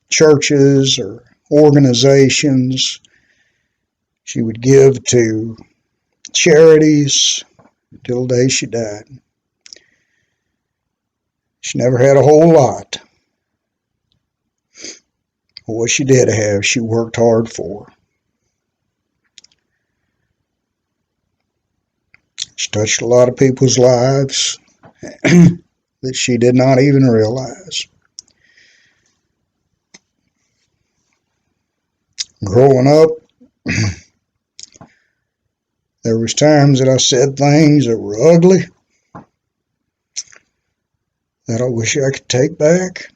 churches or organizations. She would give to charities till the day she died. She never had a whole lot. But what she did have, she worked hard for. She touched a lot of people's lives that she did not even realize. Growing up, there was times that I said things that were ugly that I wish I could take back.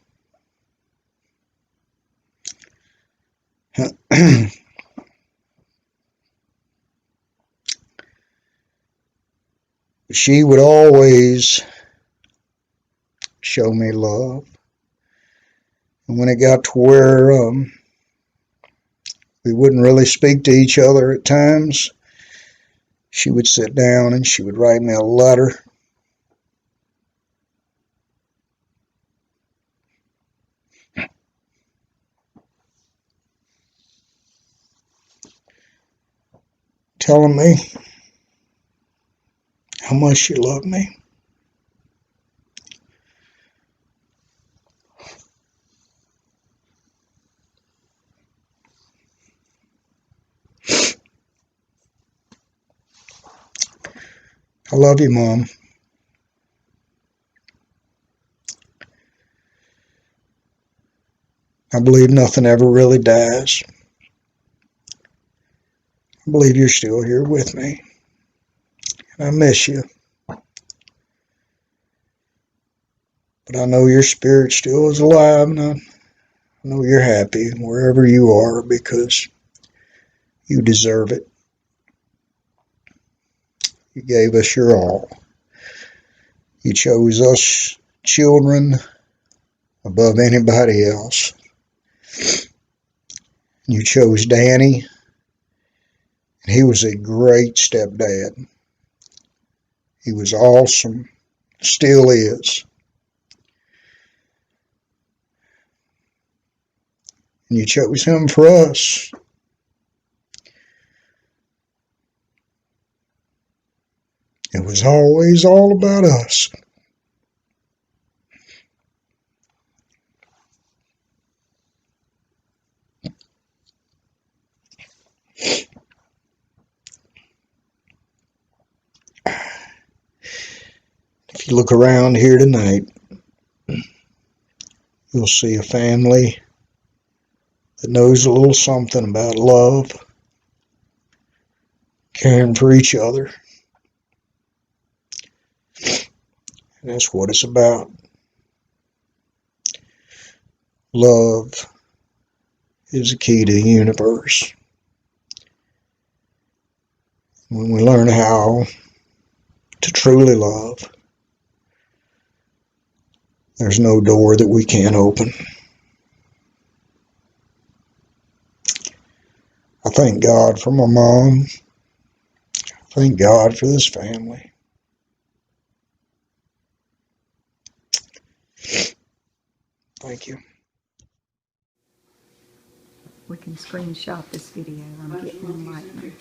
She would always show me love. And when it got to where we wouldn't really speak to each other at times, she would sit down and she would write me a letter. Telling me how much she loved me. I love you, Mom. I believe nothing ever really dies. I believe you're still here with me. And I miss you. But I know your spirit still is alive, and I know you're happy wherever you are because you deserve it. You gave us your all. You chose us children above anybody else. You chose Danny, and he was a great stepdad. He was awesome, still is. And you chose him for us. It was always all about us. If you look around here tonight, you'll see a family that knows a little something about love, caring for each other. And that's what it's about. Love is the key to the universe. When we learn how to truly love, there's no door that we can't open. I thank God for my mom. I thank God for this family. Thank you. We can screenshot this video. I'm getting enlightened.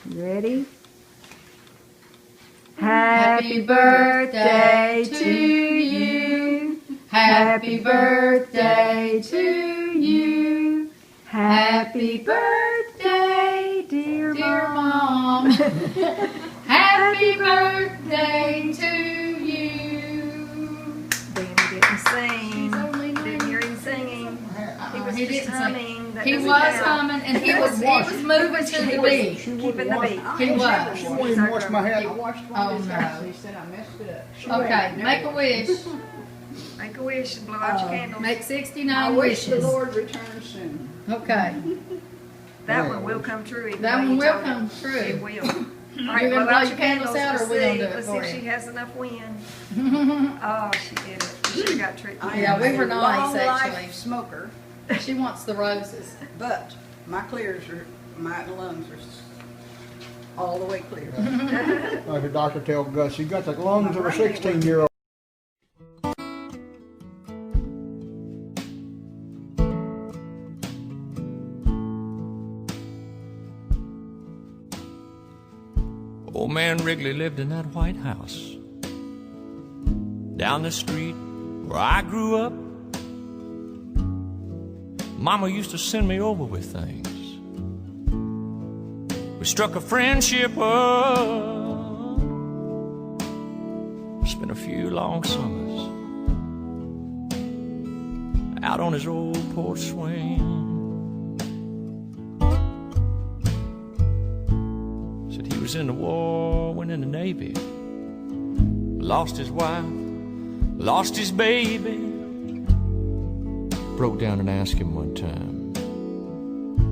You ready? Happy birthday to you. Happy birthday to you. Happy birthday, dear Mom. Happy birthday to you. Danny didn't sing. Didn't hear him singing. He was humming. He was humming, and he was moving to the beat. Keeping the beat. He was. She wouldn't even wash my head. I washed it Oh, on this no. house. He said I messed it up. Okay, make a wish. Make a wish and blow out your candles. Make 69 wishes. Lord returns soon. Okay. That one will come true. even That though one you will told come it. true. It will. All You're right, gonna blow blow out your candles out, or Let's we gonna see. do it Let's see for if you? she has enough wind. Oh, she did it. She should have got tricked. Yeah, we were nice, Long actually. life smoker, She wants the roses. but my lungs are all the way clear. Like the doctor told Gus, you got the lungs of a 16-year-old. Old man Wrigley lived in that White House down the street where I grew up. Mama used to send me over with things. We struck a friendship up, spent a few long summers out on his old porch swing. Said he was in the war, went in the Navy, lost his wife, lost his baby. Broke down and asked him one time,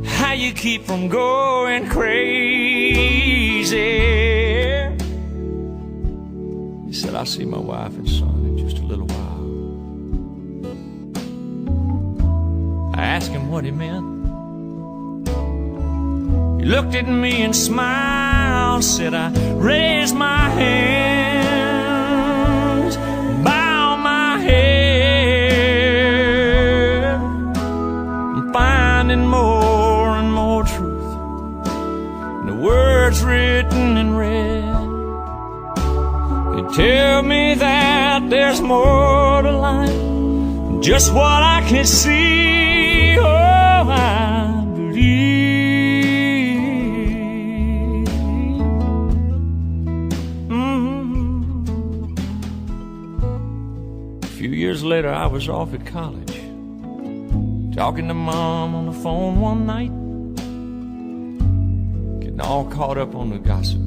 how you keep from going crazy? He said, I'll see my wife and son in just a little while. I asked him what he meant. He looked at me and smiled, said, I raised my hands, bow my head, I'm finding more and more truth in the words written in red. They tell me that there's more to life than just what I can see. Oh, I believe. A few years later, I was off at college, talking to Mom on the phone one night, getting all caught up on the gossip,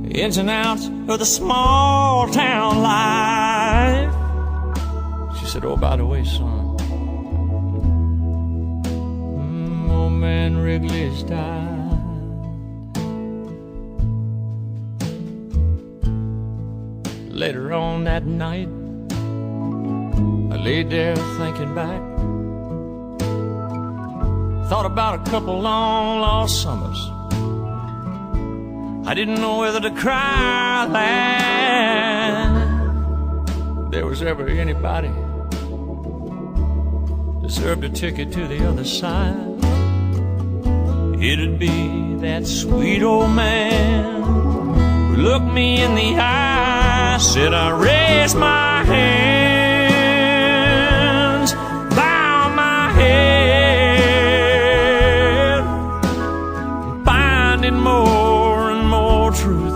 the ins and outs of the small town life. She said, oh, by the way, son, old man Wrigley's died. Later on that night, I laid there thinking back, thought about a couple long lost summers. I didn't know whether to cry or laugh. If there was ever anybody deserved a ticket to the other side, it'd be that sweet old man who looked me in the eye, said, I raised my hands, bow my head, finding more and more truth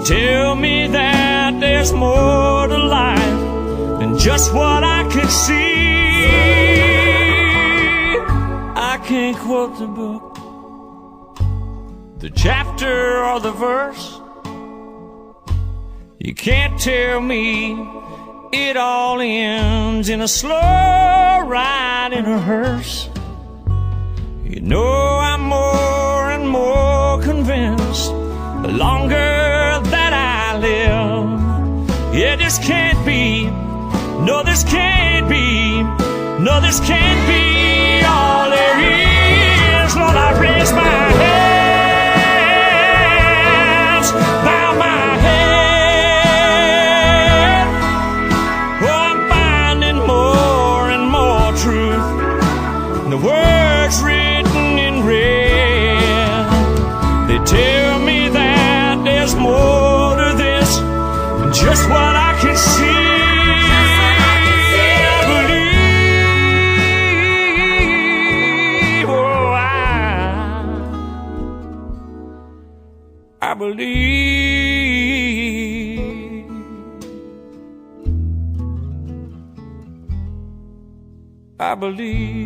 tell me that there's more to life than just what I can see. I can't quote the book, the chapter or the verse. You can't tell me it all ends in a slow ride in a hearse. You know I'm more and more convinced the longer that I live. Yeah, this can't be, no, this can't be, no, this can't be all there is. Lord, I raise my hands, bow my head. Oh, I'm finding more and more truth in the words written in red. They tell me that there's more to this than just what I can see. I believe. I believe.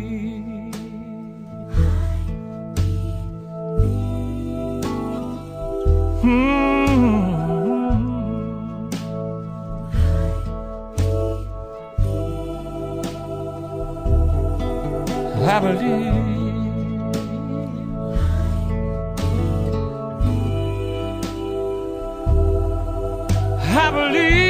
I believe. I believe.